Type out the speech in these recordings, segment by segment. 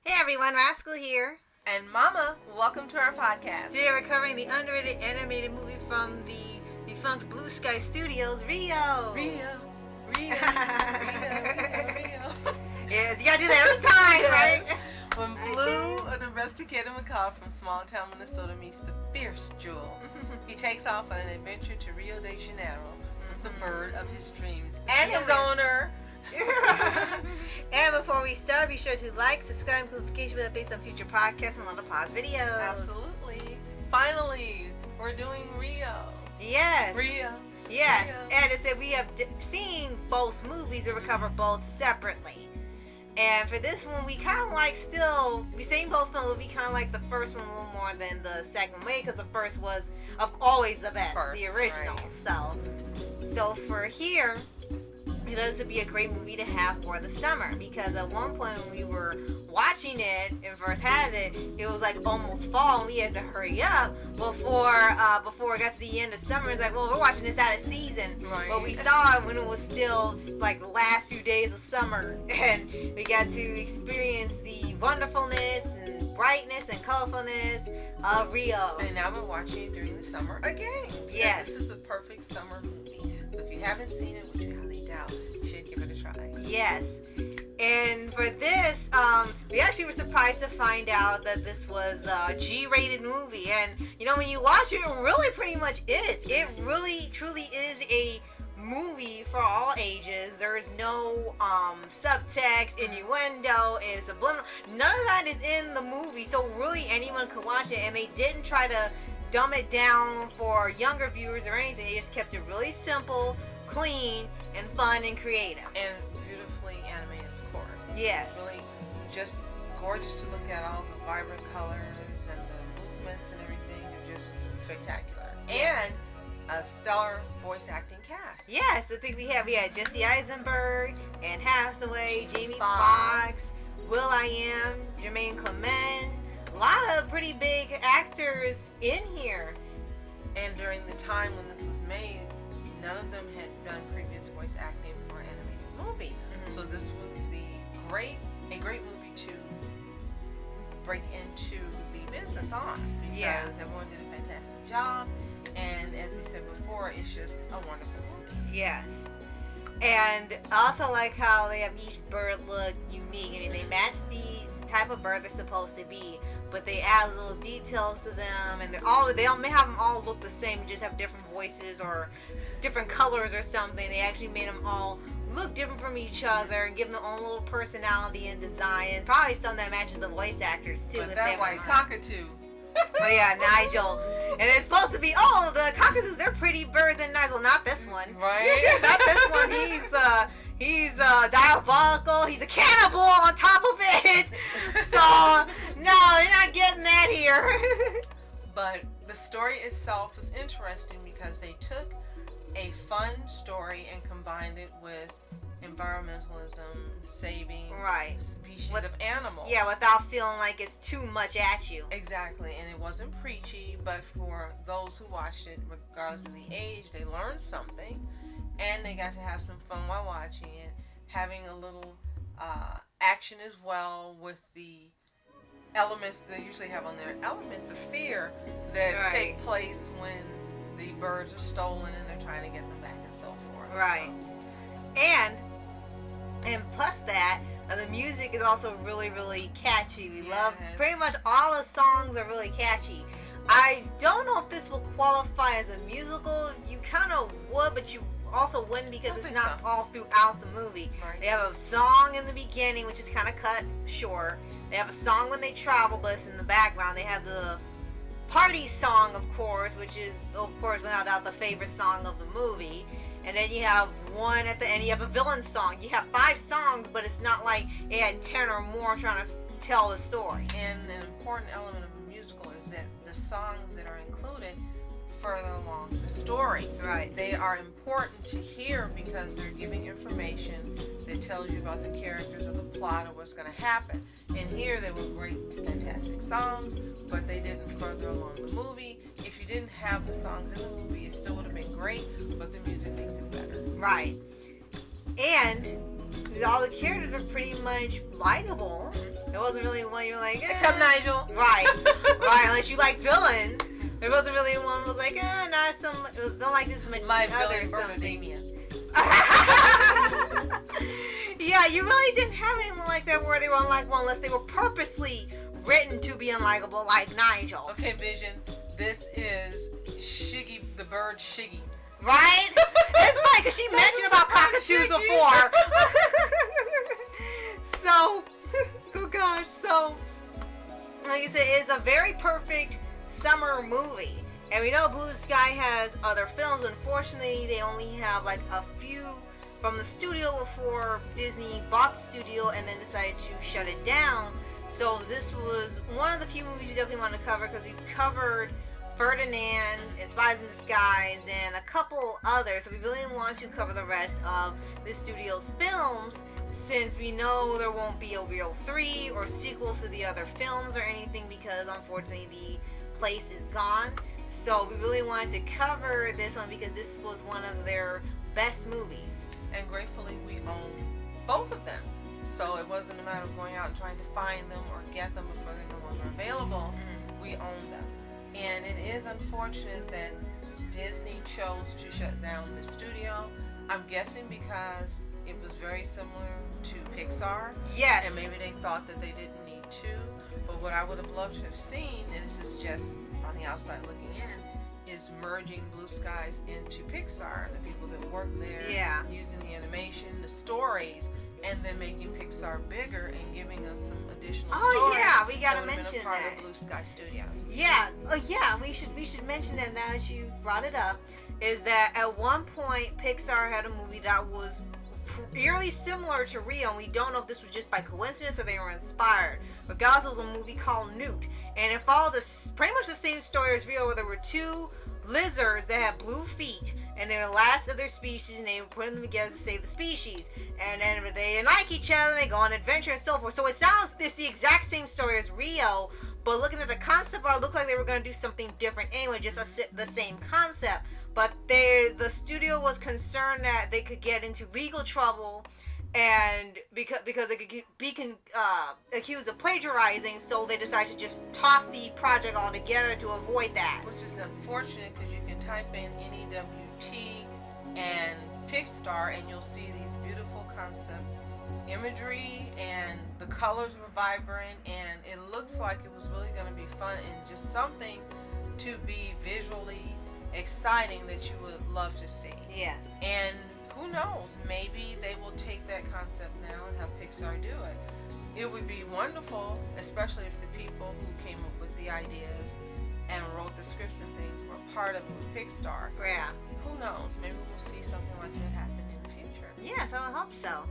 Hey everyone, Rascal here. And Mama, welcome to our podcast. Today we're covering the underrated animated movie from the defunct Blue Sky Studios, Rio. Rio. Yes, you gotta do that every time, right? When Blue, a domesticated macaw from small town Minnesota, meets the fierce Jewel, he takes off on an adventure to Rio de Janeiro with the bird of his dreams and his owner. And before we start, be sure to like, subscribe, and notification with updates on future podcasts and other Paws videos. Absolutely. Finally, we're doing Rio. Yes. Rio. Yes. Rio. And as I said, we have seen both movies. We cover both separately. And for this one, we kind of like we've seen both films, but we kind of like the first one a little more than the second way, because the first was always the best, the original. Right. So for here, it does to be a great movie to have for the summer, because at one point when we were watching it and first had it, it was like almost fall and we had to hurry up before it got to the end of summer. It's like, well, we're watching this out of season, right. But we saw it when it was still like the last few days of summer, and we got to experience the wonderfulness and brightness and colorfulness of Rio. And now we're watching it during the summer again. Yes. This is the perfect summer movie. So if you haven't seen it, which you highly doubt, you should give it a try. Yes. And for this, we actually were surprised to find out that this was a G-rated movie. And, you know, when you watch it, it really pretty much is. It really, truly is a movie for all ages. There is no subtext, innuendo, and subliminal. None of that is in the movie, so really anyone could watch it. And they didn't try to dumb it down for younger viewers or anything. They just kept it really simple, clean, and fun and creative. And beautifully animated, of course. Yes. It's really just gorgeous to look at. All the vibrant colors and the movements and everything are just spectacular. Yes. And a stellar voice acting cast. Yes, I think we had Jesse Eisenberg, Anne Hathaway, Jamie Foxx, Will.i.am, Jermaine Clement. A lot of pretty big actors in here. And during the time when this was made, none of them had done previous voice acting for an animated movie. Mm-hmm. So this was a great movie to break into the business on, because everyone did a fantastic job. And as we said before, it's just a wonderful movie. Yes. And I also like how they have each bird look unique. I mean, they match the type of bird they're supposed to be, but they add little details to them, and they don't have them all look the same, just have different voices or different colors or something. They actually made them all look different from each other and give them their own little personality and design, and probably some that matches the voice actors too. But that white cockatoo. Oh yeah, Nigel. And it's supposed to be, the cockatoos, they're pretty birds, and Nigel, not this one. Right. Not this one. He's diabolical. He's a cannibal on top of it. So, no, you're not getting that here. But the story itself is interesting because they took a fun story and combined it with environmentalism, saving species of animals. Yeah, without feeling like it's too much at you. Exactly, and it wasn't preachy, but for those who watched it, regardless of the age, they learned something, and they got to have some fun while watching it, having a little action as well with the elements they usually have on there, elements of fear that take place when the birds are stolen and they're trying to get them back and so forth. Right. So. And plus that, the music is also really, really catchy. We love pretty much all the songs are really catchy. I don't know if this will qualify as a musical. You kind of would, but you also wouldn't, because it's not all throughout the movie. Right. They have a song in the beginning, which is kind of cut short. They have a song when they travel, but it's in the background. They have the party song, of course, which is, of course, without doubt, the favorite song of the movie. And then you have one at the end, you have a villain song. You have 5 songs, but it's not like it had 10 or more trying to tell the story. And an important element of a musical is that the songs that are included further along the story. Right. They are important to hear because they're giving information that tells you about the characters or the plot or what's going to happen. And here they were great, fantastic songs, but they didn't further along the movie. If you didn't have the songs in the movie, it still would have been great, but the music makes it better. Right. And all the characters are pretty much likable. There wasn't really one you're like, except Nigel. Right. Right. Unless you like villains. There wasn't really one was like, not so much. Don't like this much. My as the other villain, something. Damien. Yeah, you really didn't have anyone like that where they were unlikable unless they were purposely written to be unlikable, like Nigel. Okay, Vision. This is Shiggy, the bird Shiggy. Right? That's funny because she mentioned about cockatoos before. So, oh gosh, so like I said, it's a very perfect summer movie. And we know Blue Sky has other films. Unfortunately, they only have like a few from the studio before Disney bought the studio and then decided to shut it down. So this was one of the few movies we definitely want to cover because we've covered Ferdinand and Spies in Disguise and a couple others. So we really want to cover the rest of the studio's films since we know there won't be a Rio 3 or sequels to the other films or anything because unfortunately the place is gone. So we really wanted to cover this one because this was one of their best movies. And gratefully we own both of them. So it wasn't a matter of going out and trying to find them or get them before they're no longer available. We own them. And it is unfortunate that Disney chose to shut down the studio. I'm guessing because it was very similar to Pixar. Yes. And maybe they thought that they didn't need to. But what I would have loved to have seen, and this is just on the outside looking in, is merging Blue Skies into Pixar. The people that work there, using the animation, the stories, and then making Pixar bigger and giving us some additional stories. Oh yeah, we gotta that mention been a part that. of Blue Sky Studios. Yeah, we should mention that now that you brought it up. Is that at one point Pixar had a movie that was eerily similar to Rio, and we don't know if this was just by coincidence or they were inspired. Regardless, it was a movie called Newt, and it followed pretty much the same story as Rio, where there were two lizards that had blue feet, and they're the last of their species, and they were putting them together to save the species. And then they didn't like each other, and they go on adventure and so forth. So it's the exact same story as Rio, but looking at the concept art, it looked like they were going to do something different anyway, just the same concept. But the studio was concerned that they could get into legal trouble, and because they could be accused of plagiarizing, so they decided to just toss the project altogether to avoid that. Which is unfortunate because you can type in NEWT and Pixar and you'll see these beautiful concept imagery, and the colors were vibrant, and it looks like it was really going to be fun and just something to be visually exciting that you would love to see. Yes. And who knows, maybe they will take that concept now and have Pixar do it. It would be wonderful, especially if the people who came up with the ideas and wrote the scripts and things were part of Pixar. Yeah. Who knows, maybe we'll see something like that happen in the future. Yes, I would hope so.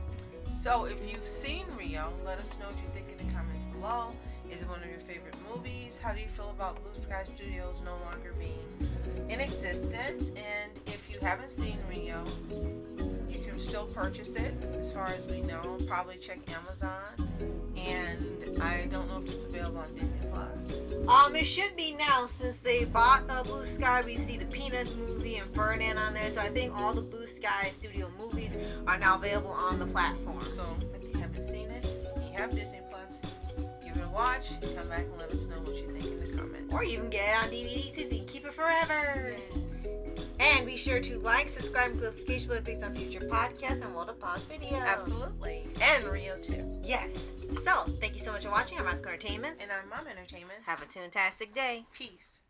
So if you've seen Rio, let us know what you think in the comments below. Is it one of your favorite movies? How do you feel about Blue Sky Studios no longer being in existence? And if you haven't seen Rio, you can still purchase it, as far as we know. Probably check Amazon. And I don't know if it's available on Disney Plus. It should be now, since they bought Blue Sky. We see the Peanuts movie and Ferdinand on there, so I think all the Blue Sky Studio movies are now available on the platform. So if you haven't seen it, you have Disney Plus, give it a watch, come back and let us know what you think in the comments. Or you can get it on DVD too, so you can keep it forever. Yes. And be sure to like, subscribe, and notification bell based on future podcasts and World of Paws videos. Absolutely. And Rio too. Yes. So, thank you so much for watching. I'm Oscar Entertainment. And I'm Mom Entertainment. Have a fantastic day. Peace.